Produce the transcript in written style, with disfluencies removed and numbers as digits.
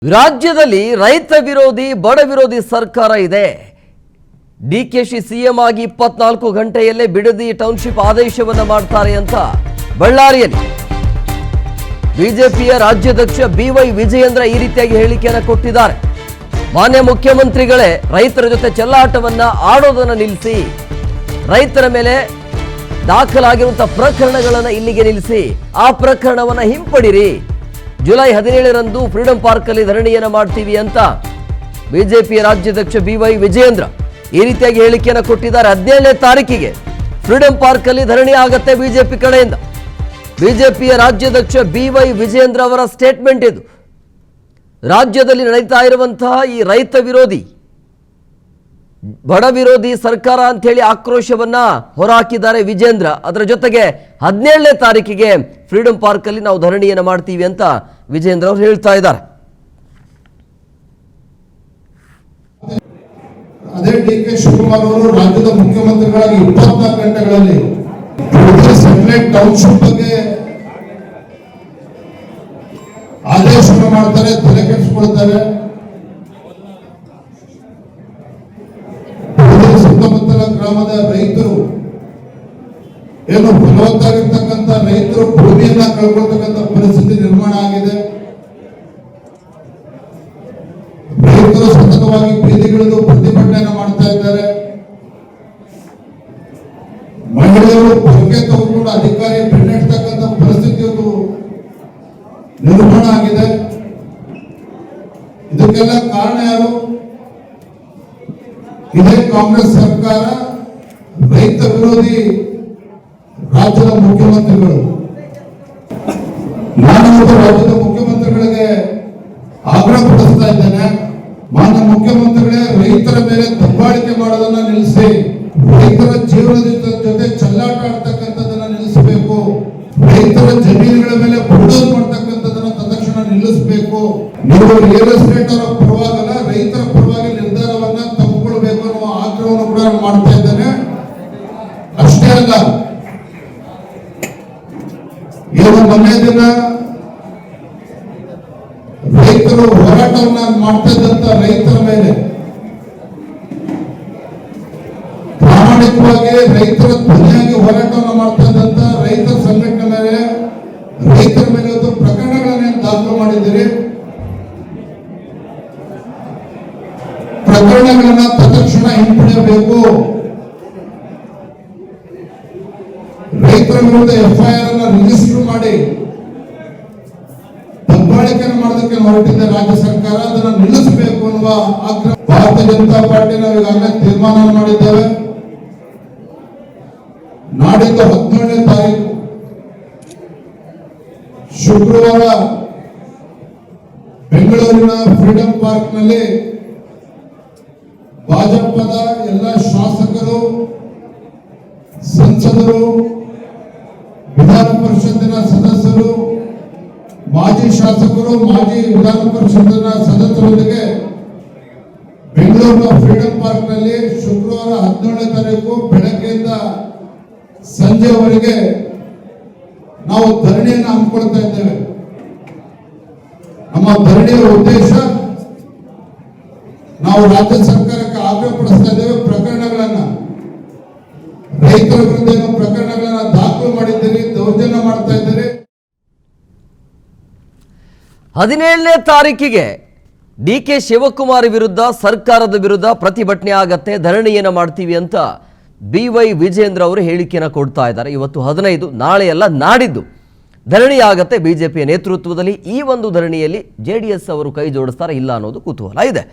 ರಾಜ್ಯದಲ್ಲಿ ರೈತ ವಿರೋಧಿ ಬಡ ವಿರೋಧಿ ಸರ್ಕಾರ ಇದೆ. ಡಿಕೆಶಿ ಸಿಎಂ ಆಗಿ 24 ಗಂಟೆಯಲ್ಲೇ ಬಿಡದಿ ಟೌನ್ಶಿಪ್ ಆದೇಶವನ್ನು ಮಾಡ್ತಾರೆ ಅಂತ ಬಳ್ಳಾರಿಯಲ್ಲಿ ಬಿಜೆಪಿಯ ರಾಜ್ಯಾಧ್ಯಕ್ಷ ಬಿವೈ ವಿಜಯೇಂದ್ರ ಈ ರೀತಿಯಾಗಿ ಹೇಳಿಕೆಯನ್ನು ಕೊಟ್ಟಿದ್ದಾರೆ. ಮಾನ್ಯ ಮುಖ್ಯಮಂತ್ರಿಗಳೇ ರೈತರ ಜೊತೆ ಚೆಲ್ಲಾಟವನ್ನ ಆಡೋದನ್ನು ನಿಲ್ಲಿಸಿ, ರೈತರ ಮೇಲೆ ದಾಖಲಾಗಿರುವಂತಹ ಪ್ರಕರಣಗಳನ್ನು ಇಲ್ಲಿಗೆ ನಿಲ್ಲಿಸಿ, ಆ ಪ್ರಕರಣವನ್ನು ಹಿಂಪಡಿರಿ. ಜುಲೈ 17ರಂದು ಫ್ರೀಡಂ ಪಾರ್ಕ್ ಅಲ್ಲಿ ಧರಣಿಯನ್ನು ಮಾಡ್ತೀವಿ ಅಂತ ಬಿಜೆಪಿಯ ರಾಜ್ಯಾಧ್ಯಕ್ಷ ಬಿವೈ ವಿಜಯೇಂದ್ರ ಈ ರೀತಿಯಾಗಿ ಹೇಳಿಕೆಯನ್ನು ಕೊಟ್ಟಿದ್ದಾರೆ. 17ನೇ ತಾರೀಕಿಗೆ ಫ್ರೀಡಂ ಪಾರ್ಕ್ ಅಲ್ಲಿ ಧರಣಿ ಆಗತ್ತೆ ಬಿಜೆಪಿ ಕಡೆಯಿಂದ. ಬಿಜೆಪಿಯ ರಾಜ್ಯಾಧ್ಯಕ್ಷ ಬಿವೈ ವಿಜಯೇಂದ್ರ ಅವರ ಸ್ಟೇಟ್ಮೆಂಟ್ ಇದು. ರಾಜ್ಯದಲ್ಲಿ ನಡೀತಾ ಇರುವಂತಹ ಈ ರೈತ ವಿರೋಧಿ ಬಡ ವಿರೋಧಿ ಸರ್ಕಾರ ಅಂತ ಹೇಳಿ ಆಕ್ರೋಶವನ್ನ ಹೊರಹಾಕಿದ್ದಾರೆ ವಿಜೇಂದ್ರ. ಅದರ ಜೊತೆಗೆ 17ನೇ ತಾರೀಕಿಗೆ ಫ್ರೀಡಂ ಪಾರ್ಕ್ ಅಲ್ಲಿ ನಾವು ಧರಣಿಯನ್ನು ಮಾಡ್ತೀವಿ ಅಂತ ವಿಜೇಂದ್ರ ಅವರು ಹೇಳ್ತಾ ಇದ್ದಾರೆ. ಅದೇ ಡಿಕೆ ಶಿವಕುಮಾರ್ ಅವರು ರಾಜ್ಯದ ಮುಖ್ಯಮಂತ್ರಿಗಳಾಗಿ 24 ಗಂಟೆಗಳಲ್ಲಿ ಸೆಟಲೈಟ್ ಟೌನ್ಶಿಪ್ ಬಗ್ಗೆ ಆದೇಶ ಮಾಡ್ತಾರೆ, ತಲೆ ಕೆಡಿಸಿಕೊಳ್ತಾರೆ. ಸುತ್ತಮುತ್ತಲ ಗ್ರಾಮದ ರೈತರು ಏನು ಫಲವತ್ತಾಗಿರ್ತಕ್ಕಂಥ ರೈತರು ಭೂಮಿಯನ್ನ ಕಳ್ಕೊಳ್ತಕ್ಕಂಥ ಪರಿಸ್ಥಿತಿ ನಿರ್ಮಾಣ ಆಗಿದೆ. ರೈತರು ಸತತವಾಗಿ ಬೀದಿಗಿಳಿದು ಪ್ರತಿಭಟನೆಯನ್ನು ಮಾಡ್ತಾ ಇದ್ದಾರೆ. ಮಹಿಳೆಯರು ಬಗ್ಗೆ ತಗೊಂಡು ಅಧಿಕಾರಿ ಬೆನ್ನಟ್ಟತಕ್ಕಂಥ ಪರಿಸ್ಥಿತಿ ನಿರ್ಮಾಣ ಆಗಿದೆ. ಇದಕ್ಕೆಲ್ಲ ಕಾರಣ ಯಾರು? ಇದೇ ಕಾಂಗ್ರೆಸ್ ಸರ್ಕಾರ, ರೈತ ವಿರೋಧಿ ರಾಜ್ಯದ ಮುಖ್ಯಮಂತ್ರಿಗಳು. ನಾನು ರಾಜ್ಯದ ಮುಖ್ಯಮಂತ್ರಿಗಳಿಗೆ ಆಗ್ರಹ ಪಡಿಸ್ತಾ ಇದ್ದೇನೆ, ಮಾನ್ಯ ಮುಖ್ಯಮಂತ್ರಿಗಳೇ ರೈತರ ಮೇಲೆ ದಬ್ಬಾಳಿಕೆ ಮಾಡೋದನ್ನ ನಿಲ್ಲಿಸಿ, ರೈತರ ಜೀವನದ ಜೊತೆ ಚೆಲ್ಲಾಟ ಆಡ್ತಕ್ಕಂಥದ್ದನ್ನ ನಿಲ್ಲಿಸಬೇಕು. ರೈತರ ಜಮೀನುಗಳ ಮೇಲೆ ಬುಲ್ಡೋಸ್ ಮಾಡ್ತಕ್ಕಂಥದ್ದನ್ನ ತಕ್ಷಣ ನಿಲ್ಲಿಸಬೇಕು. ನೀವು ರಿಯಲ್ ಎಸ್ಟೇಟ್ ಅವರ ಪರವಾಗಲ್ಲ, ರೈತರ ಪರವಾಗಿ ನಿರ್ಧಾರವನ್ನ ತಗೊಳ್ಬೇಕು ಅನ್ನುವ ಆಗ್ರಹವನ್ನು ಕೂಡ ಮಾಡ್ತಾ ಇದ್ದೇನೆ. ಅಷ್ಟೇ ಅಲ್ಲ, ಏನು ಮೊನ್ನೆ ದಿನ ರೈತರು ಹೋರಾಟವನ್ನ ಮಾಡ್ತಾ ಇದ್ದಂತ ರೈತರ ಮೇಲೆ ಪ್ರಾಮಾಣಿಕವಾಗಿ ರೈತರ ಧ್ವನಿಯಾಗಿ ಹೋರಾಟವನ್ನು ಮಾಡ್ತಾ ಇದ್ದಂತ ರೈತರ ಸಂಘಟನೆ ಮೇಲೆ, ರೈತರ ಮೇಲೆ ಇವತ್ತು ಪ್ರಕರಣಗಳನ್ನ ದಾಖಲು ಮಾಡಿದ್ದೀರಿ. ಪ್ರಕರಣಗಳನ್ನ ತಕ್ಷಣ ಹಿಂಪಡೆಯಬೇಕು. ರೈತರ ವಿರುದ್ಧ FIR ಅನ್ನ ರಿಜಿಸ್ಟರ್ ಮಾಡಿ ದಬ್ಬಾಳಿಕೆಯನ್ನು ಮಾಡೋದಕ್ಕೆ ಹೊರಟಿದ್ದ ರಾಜ್ಯ ಸರ್ಕಾರ, ಅದನ್ನ ನಿಲ್ಲಿಸಬೇಕು ಅನ್ನುವ ಆಗ್ರಹ ಭಾರತೀಯ ಜನತಾ ಪಾರ್ಟಿ ನಾವು ಈಗಾಗಲೇ ತೀರ್ಮಾನ ಮಾಡಿದ್ದೇವೆ. ನಾಡಿದ್ದು 17ನೇ ತಾರೀಕು ಶುಕ್ರವಾರ ಬೆಂಗಳೂರಿನ ಫ್ರೀಡಂ ಪಾರ್ಕ್ ನಲ್ಲಿ ಭಾಜಪದ ಎಲ್ಲ ಶಾಸಕರು, ಸಂಸದರು, ವಿಧಾನ ಪರಿಷತ್ತಿನ ಸದಸ್ಯರು, ಮಾಜಿ ಶಾಸಕರು, ಮಾಜಿ ವಿಧಾನ ಪರಿಷತ್ತಿನ ಸದಸ್ಯರೊಂದಿಗೆ ಬೆಂಗಳೂರಿನ ಫ್ರೀಡಂ ಪಾರ್ಕ್ ನಲ್ಲಿ ಶುಕ್ರವಾರ 17ನೇ ತಾರೀಕು ಬೆಳಗ್ಗೆಯಿಂದ ಸಂಜೆವರೆಗೆ ನಾವು ಧರಣಿಯನ್ನು ಹಮ್ಮಿಕೊಳ್ತಾ ಇದ್ದೇವೆ. ನಮ್ಮ ಧರಣಿಯ ಉದ್ದೇಶ, ನಾವು ರಾಜ್ಯ ಸರ್ಕಾರಕ್ಕೆ ಆಗ್ರಹ ಪಡಿಸ್ತಾ ಇದ್ದೇವೆ, ಪ್ರಕರಣಗಳನ್ನ ರೈತರ ವಿರುದ್ಧ ಪ್ರಕರಣಗಳನ್ನ ದಾಖಲು ಮಾಡಿದ್ದೀರಿ, ದೌರ್ಜನ್ಯ ಮಾಡ್ತಾ ಇದ್ದೀರಿ. 17ನೇ ತಾರೀಕಿಗೆ ಡಿಕೆ ಶಿವಕುಮಾರ್ ವಿರುದ್ಧ, ಸರ್ಕಾರದ ವಿರುದ್ಧ ಪ್ರತಿಭಟನೆ ಆಗತ್ತೆ, ಧರಣಿಯನ್ನು ಮಾಡ್ತೀವಿ ಅಂತ ಬಿವೈ ವಿಜೇಂದ್ರ ಅವರು ಹೇಳಿಕೆಯನ್ನು ಕೊಡ್ತಾ ಇದ್ದಾರೆ. ಇವತ್ತು 15, ನಾಳೆ ಎಲ್ಲ ನಾಡಿದ್ದು ಧರಣಿ ಆಗತ್ತೆ ಬಿಜೆಪಿಯ ನೇತೃತ್ವದಲ್ಲಿ. ಈ ಒಂದು ಧರಣಿಯಲ್ಲಿ JDS ಅವರು ಕೈ ಜೋಡಿಸ್ತಾರೆ ಇಲ್ಲ ಅನ್ನೋದು ಕುತೂಹಲ ಇದೆ.